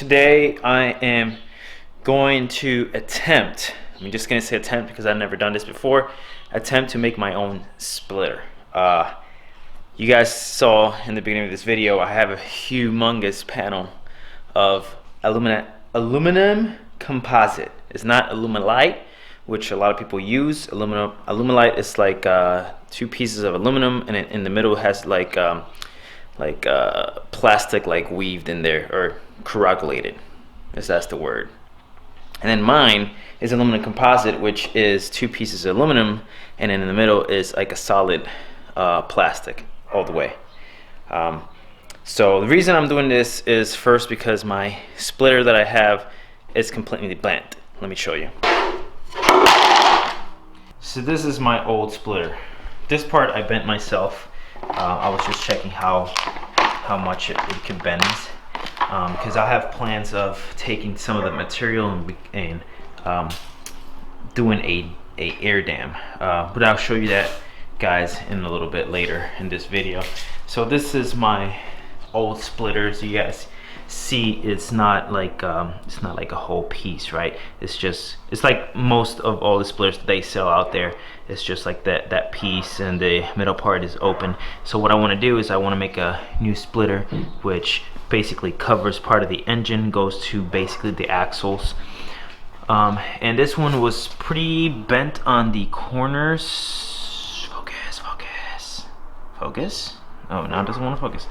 today I am going to attempt, I'm just going to say attempt because I've never done this before, attempt to make my own splitter. You guys saw in the beginning of this video, I have a humongous panel of aluminum composite. It's not Alumilite, which a lot of people use. Alumilite is like two pieces of aluminum, and in the middle has like plastic like weaved in there, or coagulated, if that's the word. And then mine is aluminum composite, which is two pieces of aluminum, and then in the middle is like a solid plastic all the way. So the reason I'm doing this is first because my splitter that I have is completely bent. Let me show you. So this is my old splitter. This part I bent myself. I was just checking how much it can bend, because I have plans of taking some of the material and doing a air dam, but I'll show you that, guys, in a little bit later in this video. So this is my old splitter. So you guys see it's not like a whole piece, right? It's like most of all the splitters that they sell out there. It's just like that piece, and the middle part is open. So what I want to do is I want to make a new splitter which basically covers part of the engine, goes to basically the axles. And this one was pretty bent on the corners. Focus. Oh, now it doesn't want to focus.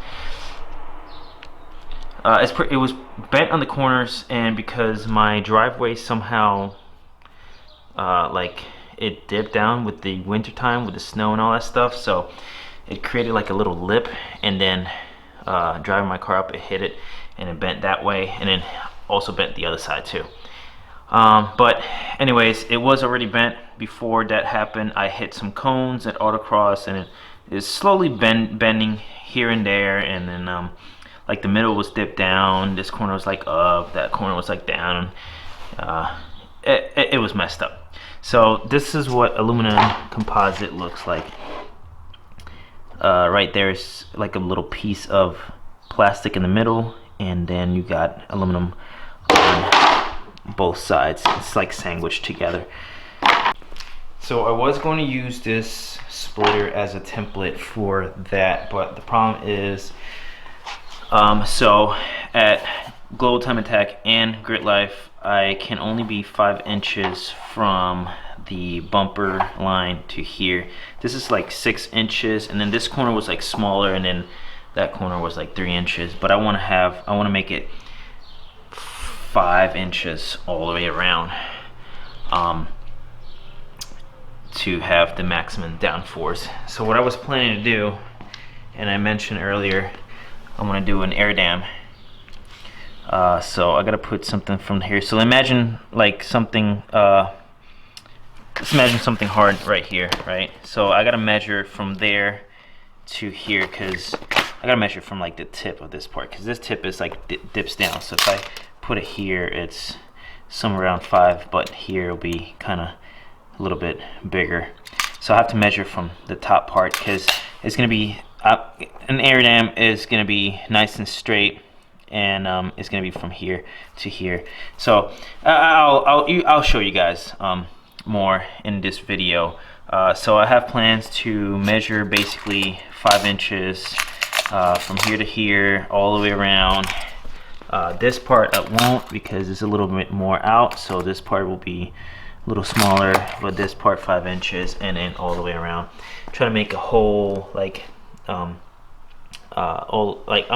It was bent on the corners, and because my driveway somehow like it dipped down with the winter time with the snow and all that stuff, so it created like a little lip, and then driving my car up, it hit it and it bent that way, and then also bent the other side too. But anyways, it was already bent before that happened. I hit some cones at autocross, and it is slowly bending here and there, and then like the middle was dipped down, this corner was like up, that corner was like down. It was messed up. So this is what aluminum composite looks like. Right there is like a little piece of plastic in the middle, and then you got aluminum on both sides. It's like sandwiched together. So I was going to use this splitter as a template for that, but the problem is, so at Global Time Attack and Grit Life, I can only be 5 inches from the bumper line to here. This is like 6 inches, and then this corner was like smaller, and then that corner was like 3 inches. But I want to make it 5 inches all the way around, to have the maximum downforce. So what I was planning to do, and I mentioned earlier, I'm gonna do an air dam. So I gotta put something from here. So imagine like something, let's imagine something hard right here, right? So I gotta measure from there to here, because I gotta measure from like the tip of this part, because this tip is like dips down. So if I put it here, it's somewhere around 5, but here it'll be kind of a little bit bigger. So I have to measure from the top part, because it's gonna be an air dam is gonna be nice and straight, and it's gonna be from here to here. So I'll show you guys more in this video. So I have plans to measure basically 5 inches from here to here, all the way around. This part I won't, because it's a little bit more out, so this part will be a little smaller, but this part 5 inches, and then all the way around. Try to make a whole like I'm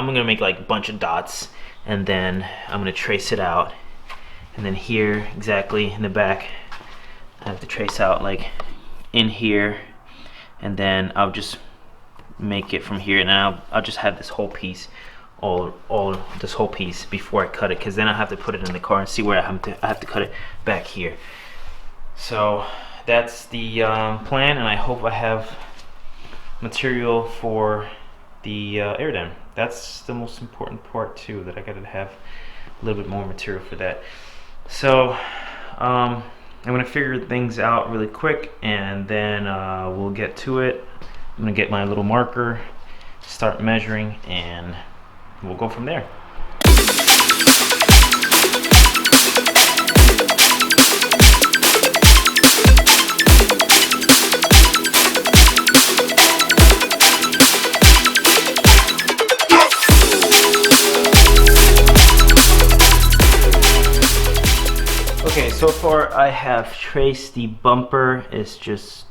gonna make like a bunch of dots, and then I'm gonna trace it out, and then here exactly in the back I have to trace out like in here, and then I'll just make it from here, and I'll just have this whole piece, this whole piece before I cut it, because then I have to put it in the car and see where I have to cut it back here. So that's the plan, and I hope I have material for the air dam. That's the most important part too, that I gotta have a little bit more material for that. So I'm gonna figure things out really quick, and then we'll get to it. I'm gonna get my little marker, start measuring, and we'll go from there. so far I have traced the bumper. It's just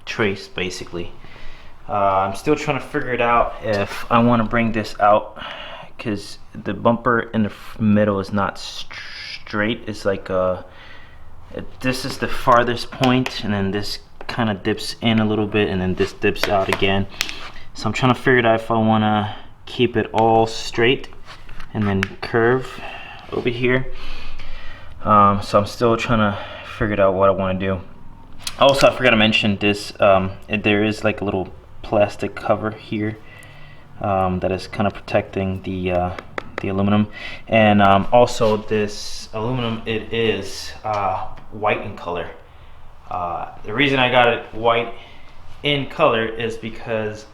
traced basically. I'm still trying to figure it out if I want to bring this out, because the bumper in the middle is not straight. It's like this is the farthest point, and then this kind of dips in a little bit, and then this dips out again. So I'm trying to figure it out if I want to keep it all straight and then curve over here. So I'm still trying to figure out what I want to do. Also, I forgot to mention this. There is like a little plastic cover here that is kind of protecting the aluminum, and also this aluminum, it is white in color. The reason I got it white in color is because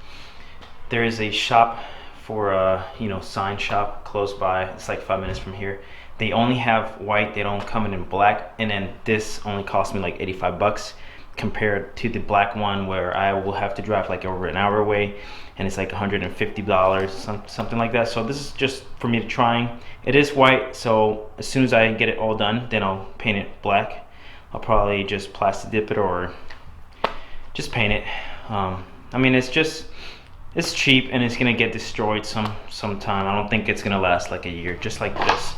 there is a shop for sign shop close by. It's like 5 minutes from here. They only have white, they don't come in black, and then this only cost me like 85 bucks compared to the black one, where I will have to drive like over an hour away, and it's like $150, something like that. So this is just for me to try. It is white, so as soon as I get it all done, then I'll paint it black. I'll probably just plastic dip it or just paint it. I mean, it's cheap and it's gonna get destroyed sometime. I don't think it's gonna last like a year, just like this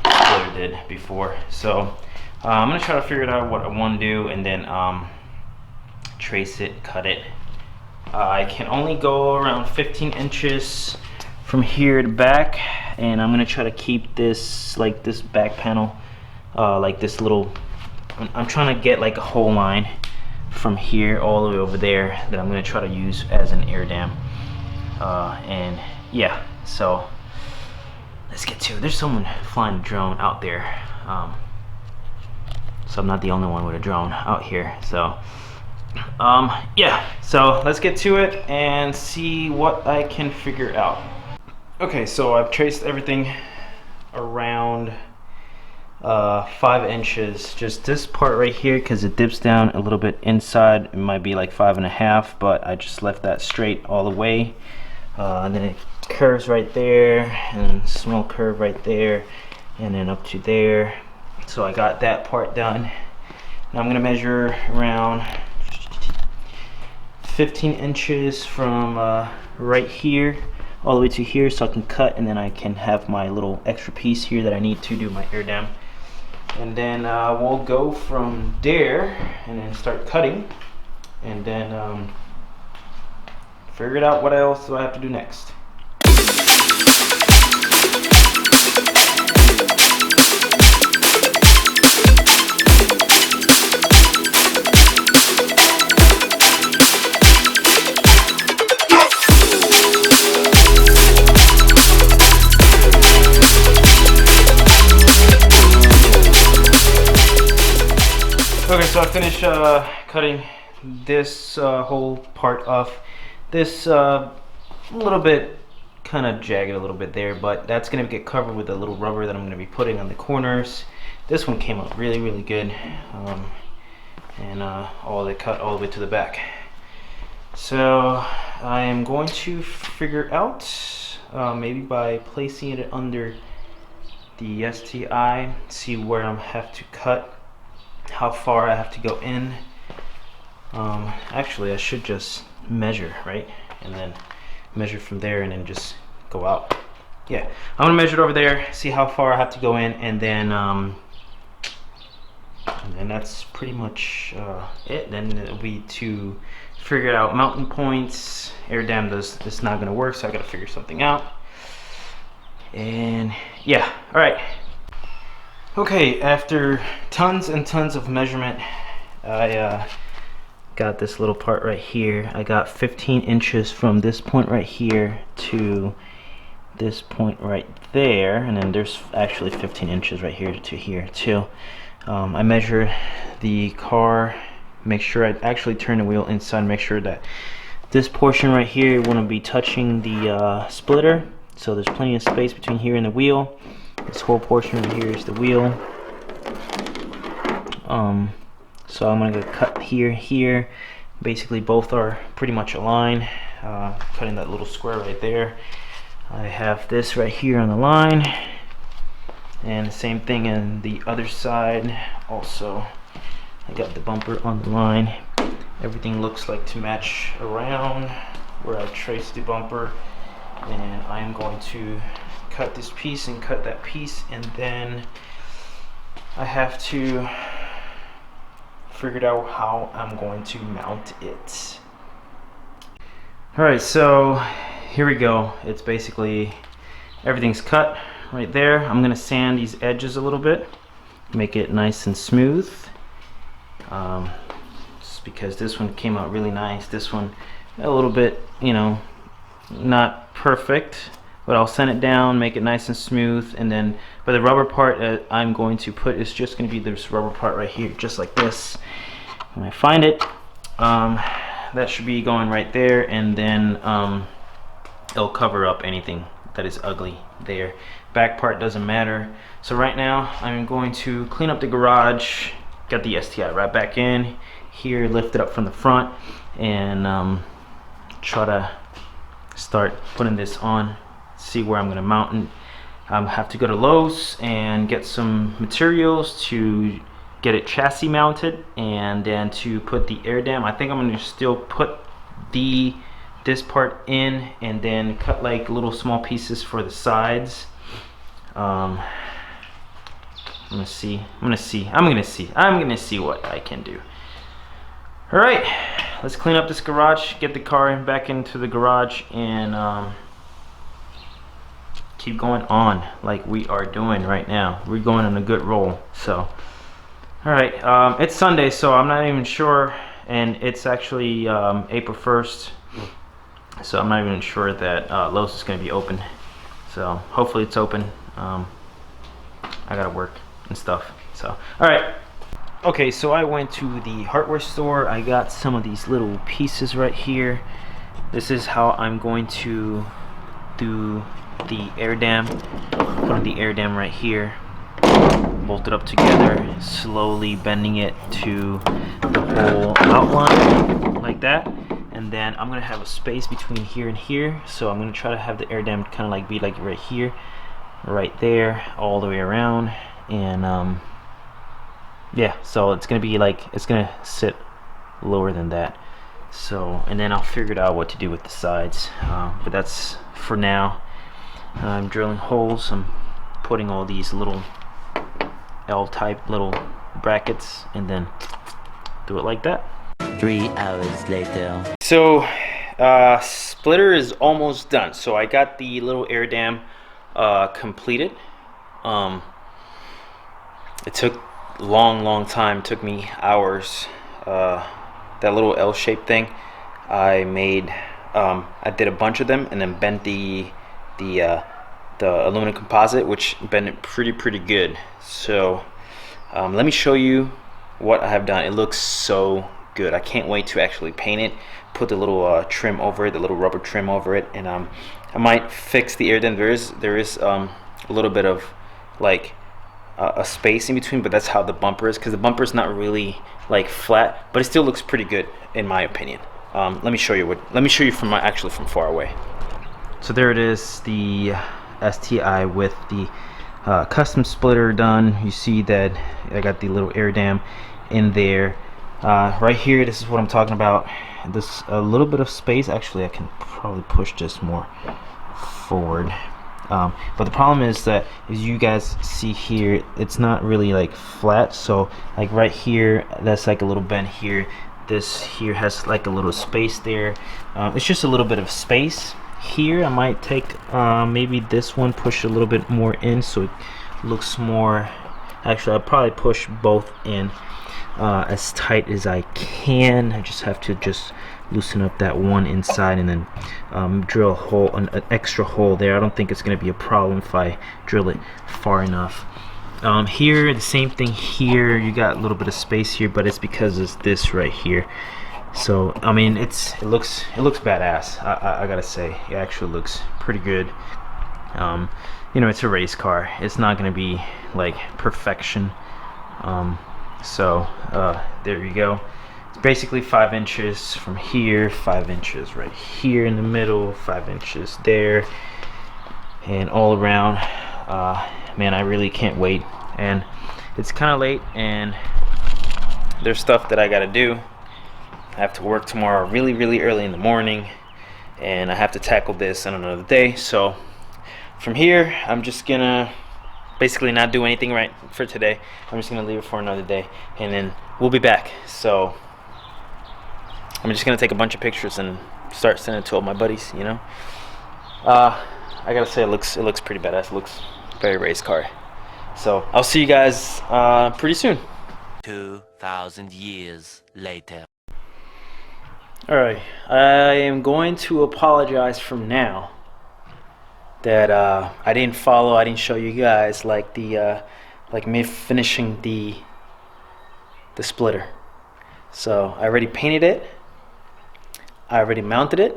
splitter did before. So I'm gonna try to figure out what I want to do, and then trace it, cut it. I can only go around 15 inches from here to back, and I'm gonna try to keep this like this back panel like this little. I'm trying to get like a whole line from here all the way over there that I'm gonna try to use as an air dam. And yeah, so let's get to it. There's someone flying a drone out there, so I'm not the only one with a drone out here. So yeah, so let's get to it and see what I can figure out. Okay, so I've traced everything around 5 inches, just this part right here, because it dips down a little bit inside. It might be like 5.5, but I just left that straight all the way. And then it curves right there, and a small curve right there, and then up to there. So I got that part done. Now I'm gonna measure around 15 inches from right here all the way to here, so I can cut, and then I can have my little extra piece here that I need to do my air dam. And then we'll go from there and then start cutting, and then figure it out what else do I have to do next. Okay, so I finished cutting this whole part off. This a little bit kind of jagged a little bit there, but that's gonna get covered with a little rubber that I'm gonna be putting on the corners. This one came out really good, and all the cut all the way to the back. So I am going to figure out maybe by placing it under the STI, see where I have to cut, how far I have to go in. Actually, I should just measure, right? And then measure from there and then just go out. Yeah, I'm gonna measure it over there, see how far I have to go in, and then that's pretty much it. Then it'll be to figure out mountain points. Air dam it's not gonna work, so I gotta figure something out. And yeah, all right. Okay, after tons and tons of measurement, I got this little part right here. I got 15 inches from this point right here to this point right there, and then there's actually 15 inches right here to here too. I measure the car, make sure I actually turn the wheel inside, make sure that this portion right here wouldn't be touching the splitter, so there's plenty of space between here and the wheel. This whole portion right here is the wheel. So I'm gonna cut here. Basically both are pretty much aligned. Cutting that little square right there. I have this right here on the line, And the same thing in the other side. Also, I got the bumper on the line. Everything looks like to match around where I traced the bumper. And I'm going to cut this piece and cut that piece, and then I have to figure out how I'm going to mount it. Alright, so here we go. It's basically everything's cut right there. I'm gonna sand these edges a little bit, make it nice and smooth. Just because this one came out really nice. This one a little bit, you know, not perfect, but I'll sand it down, make it nice and smooth, and then but the rubber part I'm going to put is just going to be this rubber part right here, just like this. When I find it, that should be going right there, and then it'll cover up anything that is ugly there. Back part doesn't matter. So right now I'm going to clean up the garage, got the STI right back in here, lift it up from the front, and try to start putting this on, see where I'm going to mount it. Have to go to Lowe's and get some materials to get it chassis mounted, and then to put the air dam. I think I'm going to still put this part in, and then cut like little small pieces for the sides. I'm gonna see what I can do. All right, let's clean up this garage, get the car back into the garage, and keep going on like we are doing right now. We're going on a good roll. So all right, it's Sunday, so I'm not even sure, and it's actually April 1st, so I'm not even sure that Lowe's is going to be open. So hopefully it's open. I gotta work and stuff. So all right, okay, so I went to the hardware store. I got some of these little pieces right here. This is how I'm going to do the air dam. Putting the air dam right here, bolt it up together, slowly bending it to the whole outline like that, and then I'm gonna have a space between here and here, so I'm gonna try to have the air dam kind of like be like right here, right there, all the way around, and yeah, so it's gonna be like, it's gonna sit lower than that. So, and then I'll figure out what to do with the sides, but that's for now. I'm drilling holes. I'm putting all these little L-type little brackets, and then do it like that. 3 hours later. So splitter is almost done. So I got the little air dam completed. It took a long time, took me hours. That little L-shaped thing I made, I did a bunch of them and then bent the aluminum composite, which bent it pretty good. So let me show you what I have done. It looks so good. I can't wait to actually paint it, put the little trim over it, the little rubber trim over it, and I might fix the air dam. There is a little bit of like a space in between, but that's how the bumper is, because the bumper is not really like flat, but it still looks pretty good in my opinion. Let me show you from actually from far away. So there it is, the STI with the custom splitter done. You see that I got the little air dam in there. Right here, this is what I'm talking about. This a little bit of space. Actually, I can probably push this more forward. But the problem is that, as you guys see here, it's not really like flat. So like right here, that's like a little bend here. This here has like a little space there. It's just a little bit of space here. I might take maybe this one, push a little bit more in so it looks more. Actually, I'll probably push both in as tight as I can. I just have to loosen up that one inside, and then drill a hole, an extra hole there. I don't think it's going to be a problem if I drill it far enough. Here, the same thing here. You got a little bit of space here, but it's because it's this right here. So I mean, it looks badass. I gotta say, it actually looks pretty good. You know, it's a race car. It's not gonna be like perfection. So there you go. It's basically 5 inches from here, 5 inches right here in the middle, 5 inches there, and all around. man, I really can't wait. And it's kind of late, and there's stuff that I gotta do. I have to work tomorrow really early in the morning, and I have to tackle this on another day. So from here, I'm just gonna basically not do anything right for today. I'm just gonna leave it for another day, and then we'll be back. So I'm just gonna take a bunch of pictures and start sending it to all my buddies, you know. I gotta say, it looks pretty badass. It looks very race car. So I'll see you guys pretty soon. 2,000 years later. All right, I am going to apologize from now that I didn't show you guys like me finishing the splitter. So I already painted it, I already mounted it,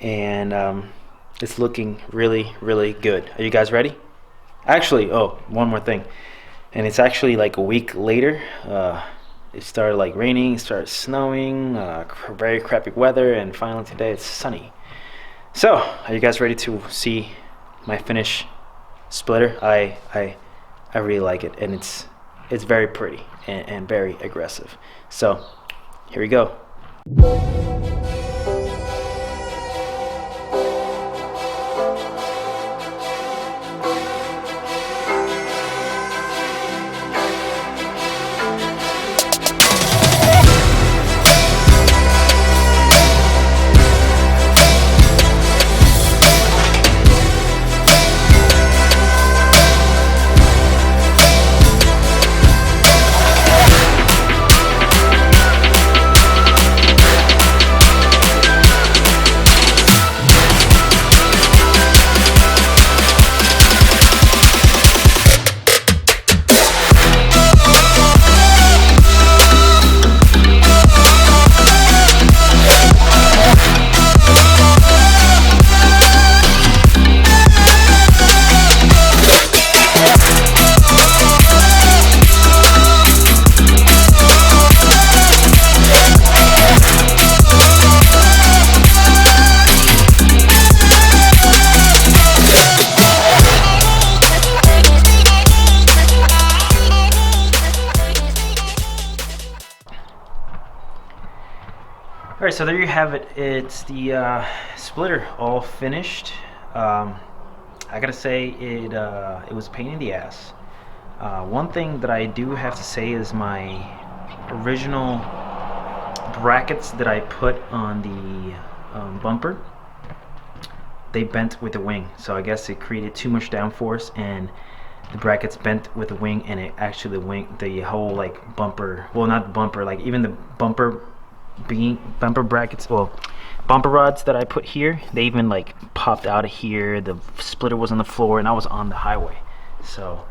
and it's looking really good. Are you guys ready? Actually, oh, one more thing, and it's actually like a week later. It started like raining, it started snowing, very crappy weather, and finally today it's sunny. So, are you guys ready to see my finished splitter? I really like it, and it's very pretty and very aggressive. So, here we go. Alright, so there you have it. It's the splitter all finished. I gotta say, it was a pain in the ass. One thing that I do have to say is my original brackets that I put on the bumper, they bent with the wing. So I guess it created too much downforce, and the brackets bent with the wing, and it actually the whole like bumper, well, not the bumper, like even the bumper brackets, well, bumper rods that I put here, they even like popped out of here. The splitter was on the floor, and I was on the highway. So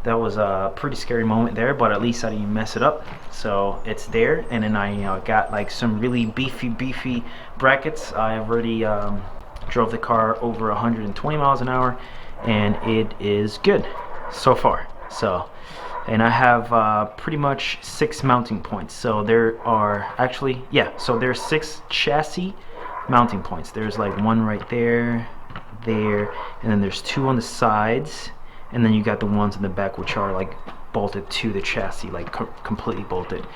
that was a pretty scary moment there, but at least I didn't mess it up. So it's there, and then I got like some really beefy brackets. I already drove the car over 120 miles an hour, and it is good so far. So, and I have pretty much 6 mounting points. So there are actually, yeah, so there's 6 chassis mounting points. There's like one right there, and then there's 2 on the sides, and then you got the ones in the back which are like bolted to the chassis, like completely bolted.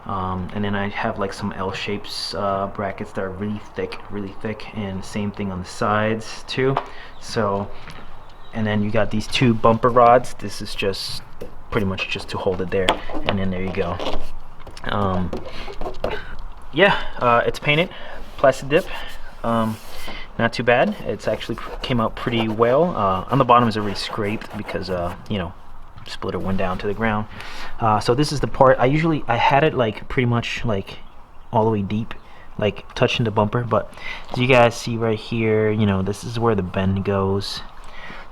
And then I have like some L shapes brackets that are really thick, and same thing on the sides too. So, and then you got these 2 bumper rods. This is just pretty much just to hold it there, and then there you go. Yeah, it's painted, plastic dip. Not too bad. It's actually came out pretty well. On the bottom is already scraped because you know, splitter went down to the ground. So this is the part I had it like pretty much like all the way deep, like touching the bumper, but as you guys see right here, you know, this is where the bend goes.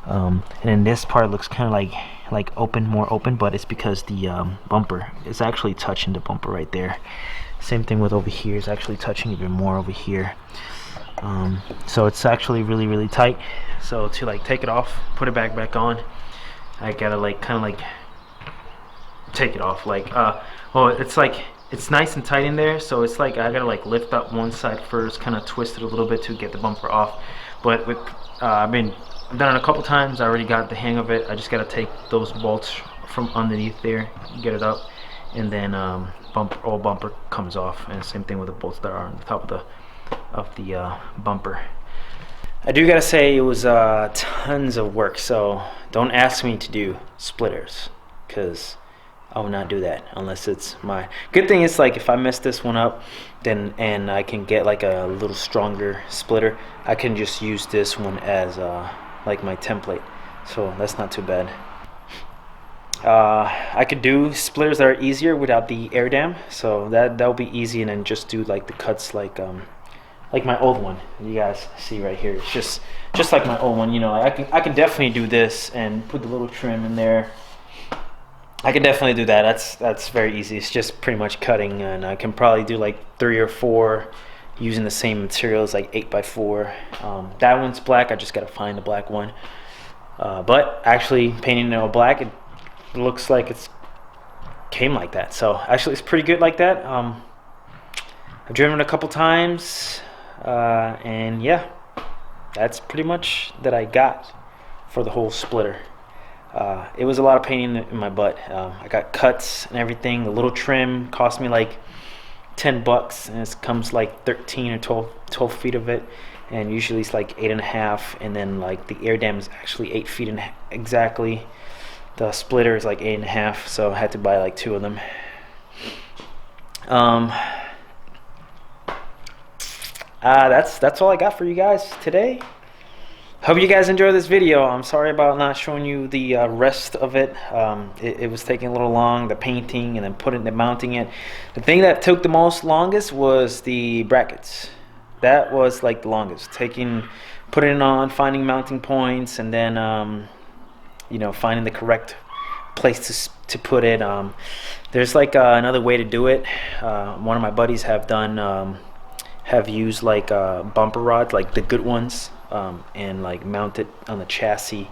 And then this part looks kind of like more open, but it's because the bumper is actually touching the bumper right there. Same thing with over here, it's actually touching even more over here. So it's actually really tight. So to like take it off, put it back on, I gotta like kind of like take it off, like well, it's like it's nice and tight in there, so it's like I gotta like lift up one side first, kind of twist it a little bit to get the bumper off. But with I've been I've done it a couple times. I already got the hang of it. I just gotta take those bolts from underneath there, get it up, and then all bumper comes off. And same thing with the bolts that are on the top of the bumper. I do gotta say it was tons of work, so don't ask me to do splitters, because I will not do that unless it's my good thing. Is like if I mess this one up, then and I can get like a little stronger splitter, I can just use this one as like my template, so that's not too bad. I could do splitters that are easier without the air dam, so that'll be easy, and then just do like the cuts like my old one. You guys see right here, it's just like my old one. You know, I can definitely do this and put the little trim in there. I can definitely do that. That's very easy. It's just pretty much cutting, and I can probably do like 3 or 4 using the same materials, like 8x4. That one's black. I just gotta find the black one. But actually painting it all black, it looks like it's came like that. So actually it's pretty good like that. I've driven it a couple times, and yeah, that's pretty much that I got for the whole splitter. It was a lot of pain in my butt. I got cuts and everything. The little trim cost me like $10, and it comes like 13 or 12 feet of it, and usually it's like 8.5, and then like the air dam is actually 8 feet exactly. The splitter is like 8.5, so I had to buy like 2 of them. That's all I got for you guys today. Hope you guys enjoyed this video. I'm sorry about not showing you the rest of it. It was taking a little long, the painting and then mounting it. The thing that took the longest was the brackets. That was like the longest. Putting it on, finding mounting points, and then you know, finding the correct place to put it. There's like another way to do it. One of my buddies have used like bumper rods, like the good ones, and like mount it on the chassis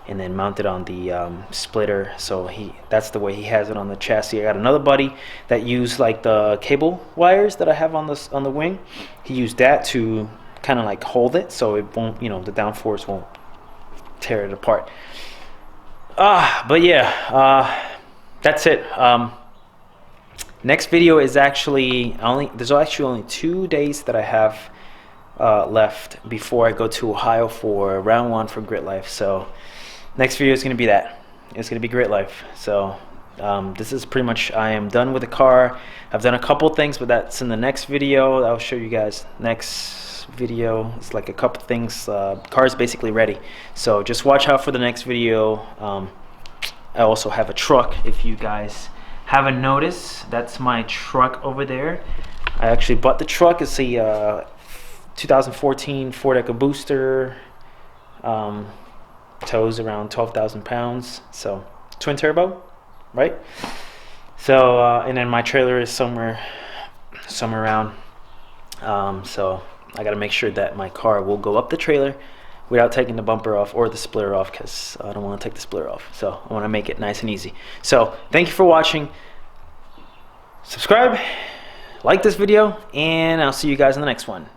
and then mount it on the splitter. So that's the way he has it on the chassis. I got another buddy that used like the cable wires that I have on the wing. He used that to kind of like hold it so it won't, you know, the downforce won't tear it apart. But yeah, that's it. Next video is actually there's actually only 2 days that I have left before I go to Ohio for round 1 for Grit Life. So next video is going to be that. It's going to be Grit Life. So this is pretty much, I am done with the car. I've done a couple things, but that's in the next video. I'll show you guys next video. It's like a couple things. Car is basically ready. So just watch out for the next video. I also have a truck, if you guys haven't noticed. That's my truck over there. I actually bought the truck. It's a 2014 Ford EcoBooster. Tows around 12,000 pounds. So twin turbo, right? So and then my trailer is somewhere around. So I got to make sure that my car will go up the trailer without taking the bumper off or the splitter off, because I don't want to take the splitter off. So I want to make it nice and easy. So thank you for watching. Subscribe, like this video, and I'll see you guys in the next one.